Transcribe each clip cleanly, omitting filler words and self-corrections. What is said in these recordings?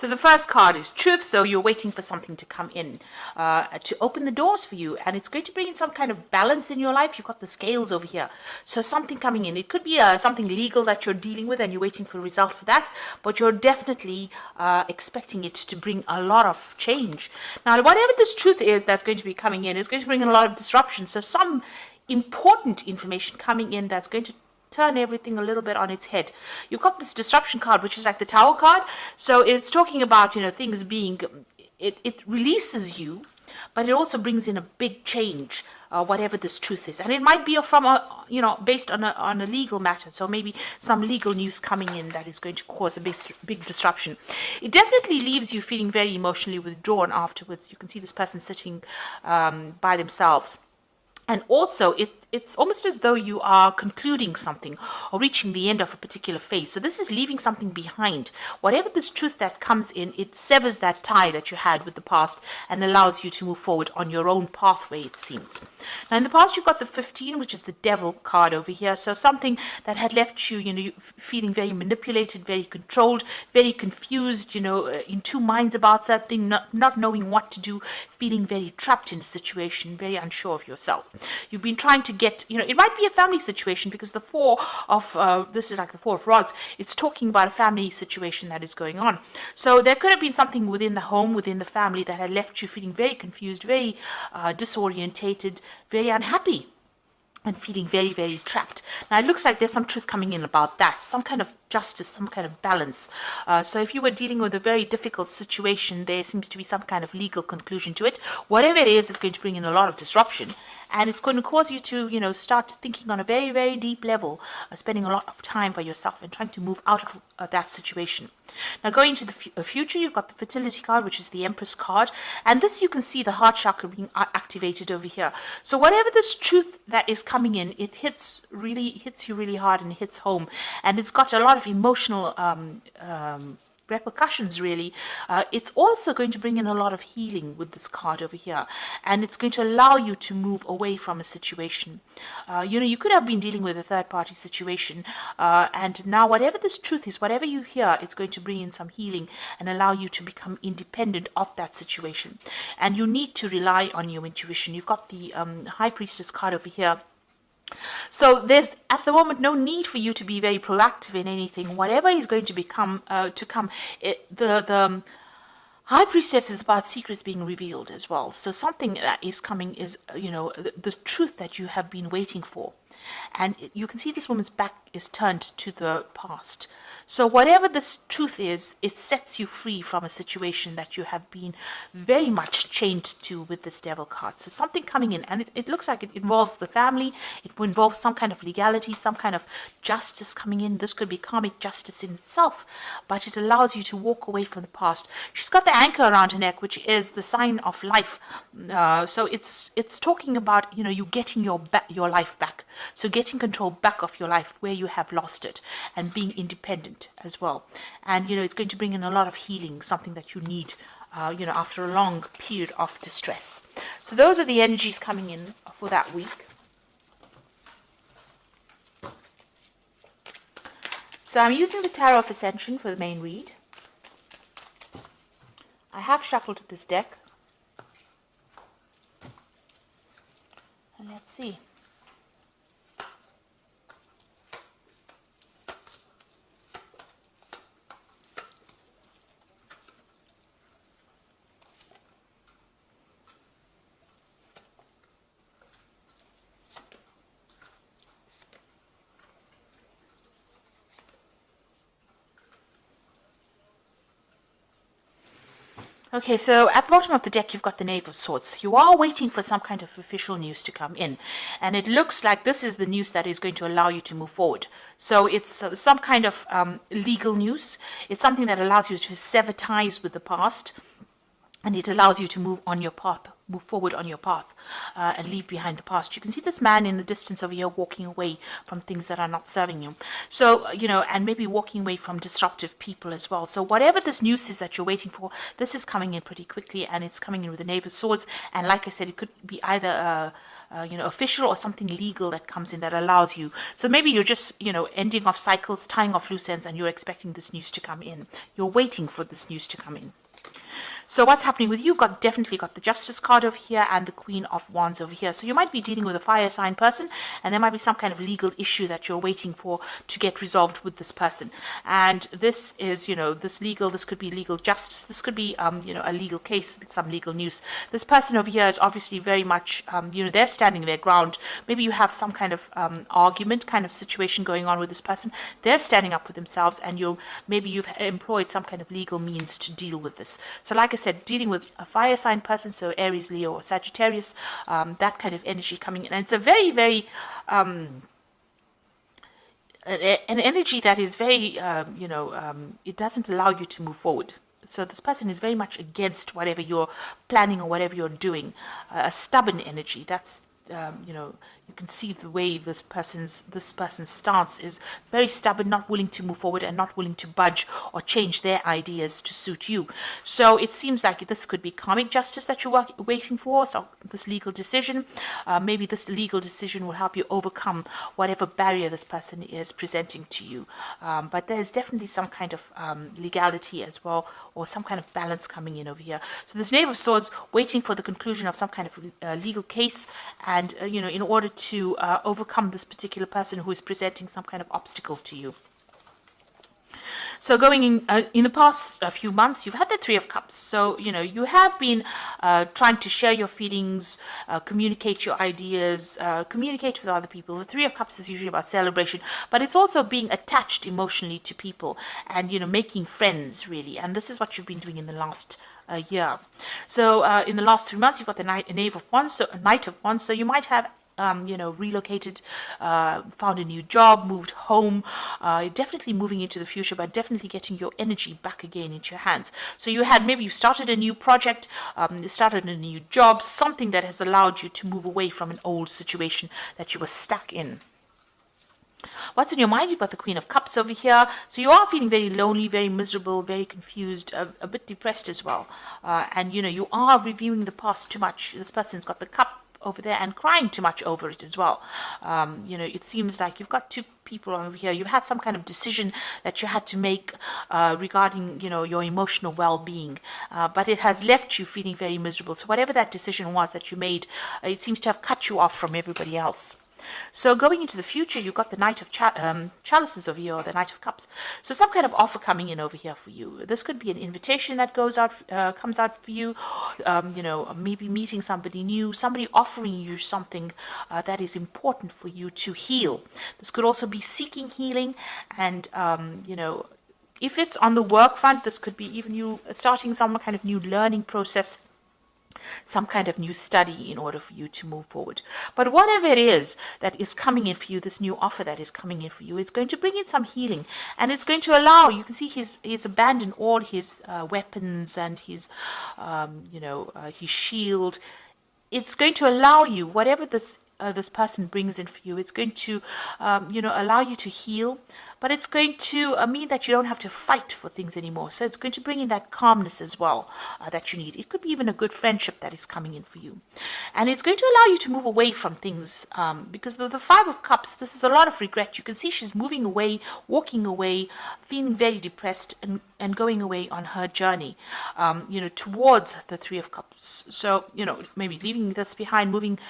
So the first card is truth. So you're waiting for something to come in, to open the doors for you. And it's going to bring in some kind of balance in your life. You've got the scales over here. So something coming in. It could be something legal that you're dealing with and you're waiting for a result for that. But you're definitely expecting it to bring a lot of change. Now, whatever this truth is that's going to be coming in is going to bring in a lot of disruption. So some important information coming in that's going to turn everything a little bit on its head. You've got this disruption card, which is like the Tower card. So it's talking about, things being, it releases you, but it also brings in a big change, whatever this truth is. And it might be from based on a legal matter. So maybe some legal news coming in that is going to cause a big disruption. It definitely leaves you feeling very emotionally withdrawn afterwards. You can see this person sitting by themselves. And also, it's almost as though you are concluding something or reaching the end of a particular phase. So this is leaving something behind. Whatever this truth that comes in, it severs that tie that you had with the past and allows you to move forward on your own pathway, it seems. Now, in the past, you've got the 15, which is the devil card over here. So something that had left you, feeling very manipulated, very controlled, very confused, in two minds about something, not knowing what to do, feeling very trapped in a situation, very unsure of yourself. You've been trying to get, it might be a family situation because the this is like the Four of Rods. It's talking about a family situation that is going on. So there could have been something within the home, within the family that had left you feeling very confused, very disorientated, very unhappy, and feeling very, very trapped. Now, it looks like there's some truth coming in about that, some kind of justice, some kind of balance. So if you were dealing with a very difficult situation, there seems to be some kind of legal conclusion to it. Whatever it is, it's going to bring in a lot of disruption. And it's going to cause you to, start thinking on a very, very deep level, spending a lot of time by yourself and trying to move out of that situation. Now, going into the future, you've got the fertility card, which is the Empress card. And this, you can see the heart chakra being activated over here. So whatever this truth that is coming in, it hits you really hard and it hits home. And it's got a lot of emotional repercussions, really. It's also going to bring in a lot of healing with this card over here, and it's going to allow you to move away from a situation. You could have been dealing with a third-party situation, and now whatever this truth is, whatever you hear, it's going to bring in some healing and allow you to become independent of that situation. And you need to rely on your intuition. You've got the High Priestess card over here. So there's at the moment no need for you to be very proactive in anything. Whatever is going to become the High Priestess is about secrets being revealed as well. So something that is coming is the truth that you have been waiting for, and you can see this woman's back is turned to the past. So whatever this truth is, it sets you free from a situation that you have been very much chained to with this devil card. So something coming in, and it looks like it involves the family, it involves some kind of legality, some kind of justice coming in. This could be karmic justice in itself, but it allows you to walk away from the past. She's got the anchor around her neck, which is the sign of life. So it's talking about, you getting your life back. So getting control back of your life where you have lost it, and being independent as well. And it's going to bring in a lot of healing, something that you need after a long period of distress. So those are the energies coming in for that week. So I'm using the Tarot of Ascension for the main read. I have shuffled this deck, and let's see. Okay, so at the bottom of the deck, you've got the Knave of Swords. You are waiting for some kind of official news to come in. And it looks like this is the news that is going to allow you to move forward. So it's some kind of legal news. It's something that allows you to sever ties with the past. And it allows you to move forward on your path, and leave behind the past. You can see this man in the distance over here walking away from things that are not serving you. So, and maybe walking away from disruptive people as well. So whatever this news is that you're waiting for, this is coming in pretty quickly, and it's coming in with the Knave of Swords. And like I said, it could be either official or something legal that comes in that allows you. So maybe you're just, ending off cycles, tying off loose ends, and you're expecting this news to come in. You're waiting for this news to come in. So what's happening with you? Definitely got the Justice card over here and the Queen of Wands over here. So you might be dealing with a fire sign person, and there might be some kind of legal issue that you're waiting for to get resolved with this person. And this is, this could be legal justice. This could be, a legal case, some legal news. This person over here is obviously very much, they're standing their ground. Maybe you have some kind of argument, kind of situation going on with this person. They're standing up for themselves, and maybe you've employed some kind of legal means to deal with this. So like I said, dealing with a fire sign person, so Aries, Leo, or Sagittarius, that kind of energy coming in. And it's a very, very, an energy that is very, it doesn't allow you to move forward. So this person is very much against whatever you're planning or whatever you're doing. A stubborn energy. That's, you can see the way this person's stance is very stubborn, not willing to move forward and not willing to budge or change their ideas to suit you. So it seems like this could be karmic justice that you're waiting for, so this legal decision. Maybe this legal decision will help you overcome whatever barrier this person is presenting to you. But there's definitely some kind of legality as well, or some kind of balance coming in over here. So this Knave of Swords waiting for the conclusion of some kind of legal case, and in order to overcome this particular person who is presenting some kind of obstacle to you. So going in the past few months, you've had the Three of Cups. So, you have been trying to share your feelings, communicate your ideas, communicate with other people. The Three of Cups is usually about celebration, but it's also being attached emotionally to people and, making friends, really. And this is what you've been doing in the last year. So in the last 3 months, you've got the Knave of Wands, so a Knight of Wands. So you might have relocated, found a new job, moved home, definitely moving into the future, but definitely getting your energy back again into your hands. So maybe you started a new project, started a new job, something that has allowed you to move away from an old situation that you were stuck in. What's in your mind? You've got the Queen of Cups over here. So you are feeling very lonely, very miserable, very confused, a bit depressed as well. And, you are reviewing the past too much. This person's got the cup over there and crying too much over it as well. It seems like you've got two people over here. You've had some kind of decision that you had to make regarding, your emotional well-being, but it has left you feeling very miserable. So whatever that decision was that you made, it seems to have cut you off from everybody else. So going into the future, you've got the Knight of Chalices over here, or the Knight of Cups. So some kind of offer coming in over here for you. This could be an invitation that comes out for you. Maybe meeting somebody new, somebody offering you something that is important for you to heal. This could also be seeking healing, and if it's on the work front, this could be even you starting some kind of new learning process, some kind of new study in order for you to move forward. But whatever it is that is coming in for you, this new offer that is coming in for you, it's going to bring in some healing, and it's going to allow, you can see he's abandoned all his weapons and his shield. It's going to allow you, whatever this person brings in for you, it's going to allow you to heal, but it's going to mean that you don't have to fight for things anymore. So it's going to bring in that calmness as well that you need. It could be even a good friendship that is coming in for you. And it's going to allow you to move away from things because the Five of Cups, this is a lot of regret. You can see she's moving away, walking away, feeling very depressed, and going away on her journey, towards the Three of Cups. So, maybe leaving this behind, moving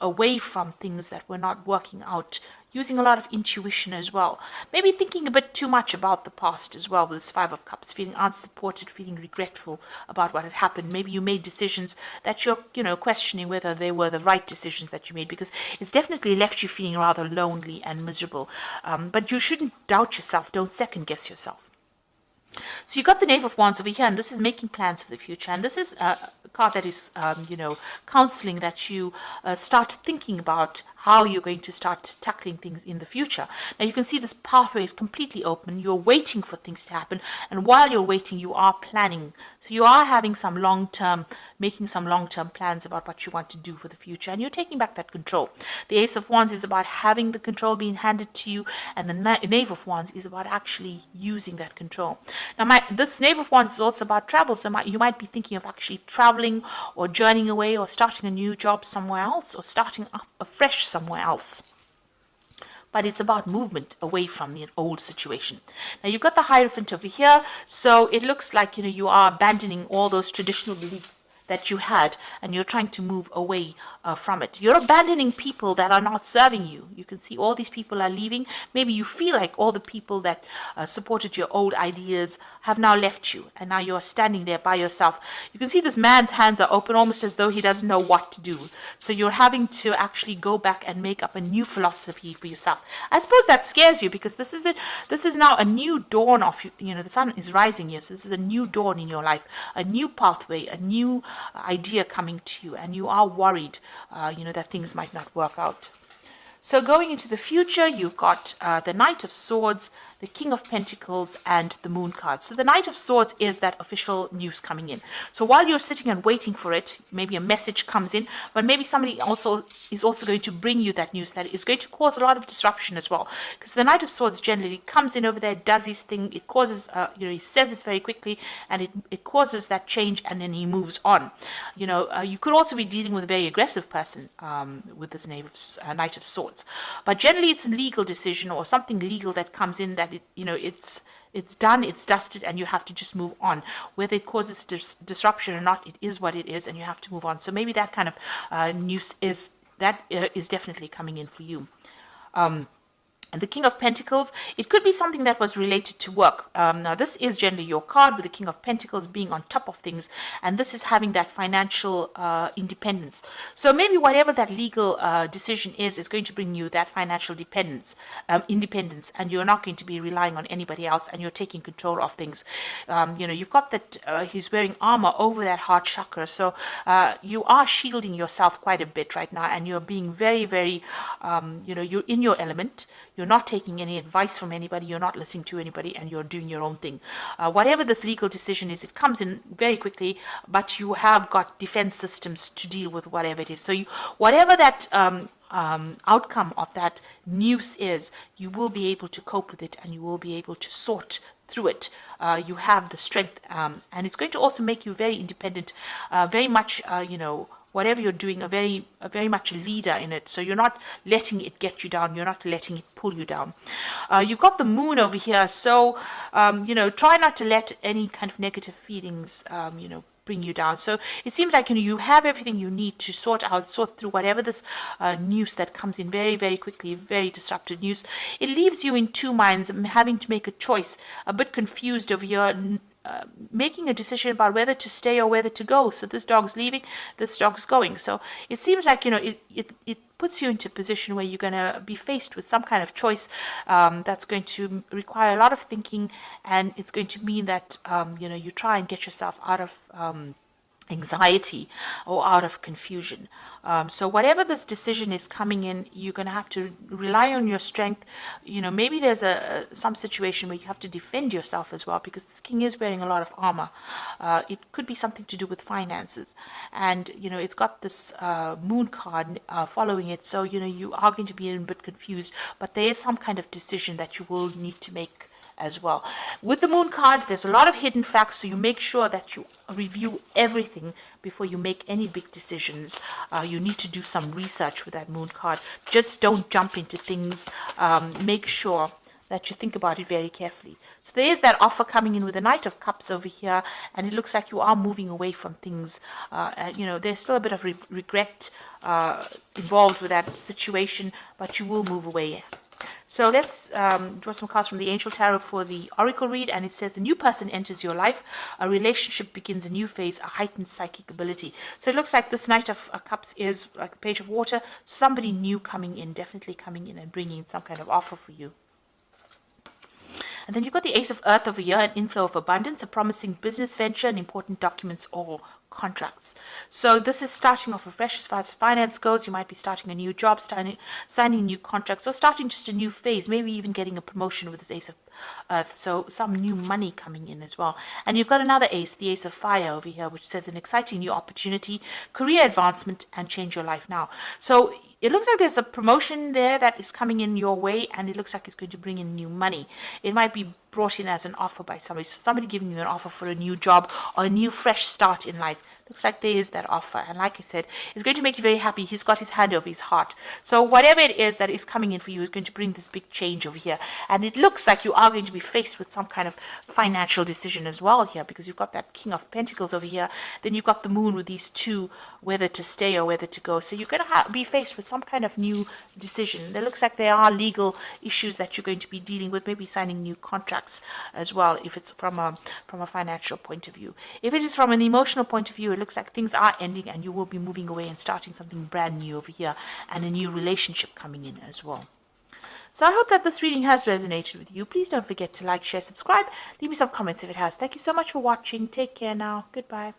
away from things that were not working out, using a lot of intuition as well. Maybe thinking a bit too much about the past as well with this Five of Cups, feeling unsupported, feeling regretful about what had happened. Maybe you made decisions that you're, questioning whether they were the right decisions that you made, because it's definitely left you feeling rather lonely and miserable. But you shouldn't doubt yourself. Don't second guess yourself. So you got the Knave of Wands over here, and this is making plans for the future. And this is a card that is, counseling that you start thinking about how you're going to start tackling things in the future. Now you can see this pathway is completely open. You're waiting for things to happen, and while you're waiting, you are planning. So you are having some making some long-term plans about what you want to do for the future, and you're taking back that control. The Ace of Wands is about having the control being handed to you, and the Knave of Wands is about actually using that control. Now, this Knave of Wands is also about travel, so you might be thinking of actually traveling or journeying away or starting a new job somewhere else or starting up afresh somewhere else. But it's about movement away from the old situation. Now you've got the Hierophant over here, so it looks like you are abandoning all those traditional beliefs that you had, and you're trying to move away from it. You're abandoning people that are not serving you. You can see all these people are leaving. Maybe you feel like all the people that supported your old ideas have now left you, and now you're standing there by yourself. You can see this man's hands are open, almost as though he doesn't know what to do. So you're having to actually go back and make up a new philosophy for yourself. I suppose that scares you, because this is now a new dawn of, the sun is rising here, so this is a new dawn in your life, a new pathway, a new idea coming to you, and you are worried, that things might not work out. So going into the future, you've got the Knight of Swords, the King of Pentacles, and the Moon card. So the Knight of Swords is that official news coming in. So while you're sitting and waiting for it, maybe a message comes in, but maybe somebody is also going to bring you that news that is going to cause a lot of disruption as well. Because the Knight of Swords generally comes in over there, does his thing, it causes, he says this very quickly, and it causes that change, and then he moves on. You could also be dealing with a very aggressive person with this Knight of Swords. But generally it's a legal decision or something legal that comes in that it's done, it's dusted, and you have to just move on. Whether it causes disruption or not, it is what it is, and you have to move on. So maybe that kind of news is definitely coming in for you. And the King of Pentacles, it could be something that was related to work. Now, this is generally your card, with the King of Pentacles being on top of things, and this is having that financial independence. So maybe whatever that legal decision is going to bring you that financial independence, and you're not going to be relying on anybody else, and you're taking control of things. You've got that he's wearing armor over that heart chakra, so you are shielding yourself quite a bit right now, and you're being very, very, you're in your element. You're not taking any advice from anybody, you're not listening to anybody, and you're doing your own thing. Whatever this legal decision is, it comes in very quickly, but you have got defense systems to deal with whatever it is. So whatever that outcome of that news is, you will be able to cope with it, and you will be able to sort through it. You have the strength, and it's going to also make you very independent, very much, whatever you're doing, a very much a leader in it. So you're not letting it get you down. You're not letting it pull you down. You've got the Moon over here. So, try not to let any kind of negative feelings, bring you down. So it seems like, you have everything you need to sort through whatever this news that comes in very, very quickly, very disruptive news. It leaves you in two minds, having to make a choice, a bit confused over your making a decision about whether to stay or whether to go. So this dog's leaving, this dog's going. So it seems like, it puts you into a position where you're going to be faced with some kind of choice that's going to require a lot of thinking, and it's going to mean that, you try and get yourself out of anxiety or out of confusion. So whatever this decision is coming in, you're going to have to rely on your strength. Maybe there's some situation where you have to defend yourself as well, because this king is wearing a lot of armor. It could be something to do with finances, and it's got this Moon card following it. So you are going to be a bit confused, but there is some kind of decision that you will need to make as well. With the Moon card, there's a lot of hidden facts, so you make sure that you review everything before you make any big decisions. You need to do some research with that Moon card. Just don't jump into things. Make sure that you think about it very carefully. So there is that offer coming in with the Knight of Cups over here, and it looks like you are moving away from things. There's still a bit of regret involved with that situation, but you will move away. So let's draw some cards from the Angel Tarot for the Oracle read, and it says, a new person enters your life, a relationship begins a new phase, a heightened psychic ability. So it looks like this Knight of Cups is like a page of water, somebody new coming in, definitely coming in and bringing some kind of offer for you. And then you've got the Ace of Earth over here, an inflow of abundance, a promising business venture, and important documents or contracts. So this is starting off afresh as far as finance goes. You might be starting a new job, signing new contracts, or starting just a new phase, maybe even getting a promotion with this Ace of Earth. So some new money coming in as well. And you've got another ace, the Ace of Fire over here, which says an exciting new opportunity, career advancement, and change your life now. So it looks like there's a promotion there that is coming in your way, and it looks like it's going to bring in new money. It might be brought in as an offer by somebody. So somebody giving you an offer for a new job or a new fresh start in life. Looks like there is that offer. And like I said, it's going to make you very happy. He's got his hand over his heart. So whatever it is that is coming in for you is going to bring this big change over here. And it looks like you are going to be faced with some kind of financial decision as well here, because you've got that King of Pentacles over here. Then you've got the Moon with these two, whether to stay or whether to go. So you're going to be faced with some kind of new decision. There looks like there are legal issues that you're going to be dealing with, maybe signing new contracts as well, if it's from a financial point of view. If it is from an emotional point of view, it looks like things are ending and you will be moving away and starting something brand new over here, and a new relationship coming in as well. So I hope that this reading has resonated with you. Please don't forget to like, share, subscribe. Leave me some comments if it has. Thank you so much for watching. Take care now. Goodbye.